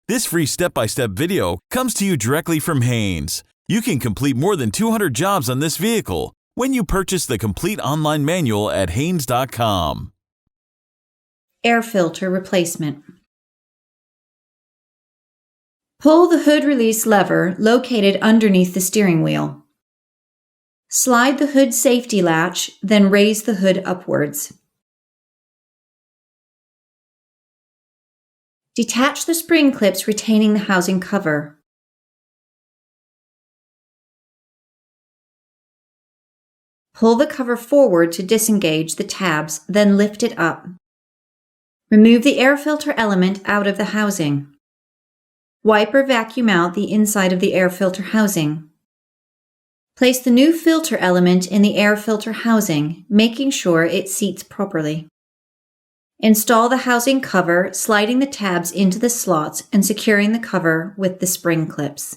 This free step-by-step video comes to you directly from Haynes. You can complete more than 200 jobs on this vehicle when you purchase the complete online manual at Haynes.com. Air filter replacement. Pull the hood release lever located underneath the steering wheel. Slide the hood safety latch, then raise the hood upwards. Detach the spring clips retaining the housing cover. Pull the cover forward to disengage the tabs, then lift it up. Remove the air filter element out of the housing. Wipe or vacuum out the inside of the air filter housing. Place the new filter element in the air filter housing, making sure it seats properly. Install the housing cover, sliding the tabs into the slots and securing the cover with the spring clips.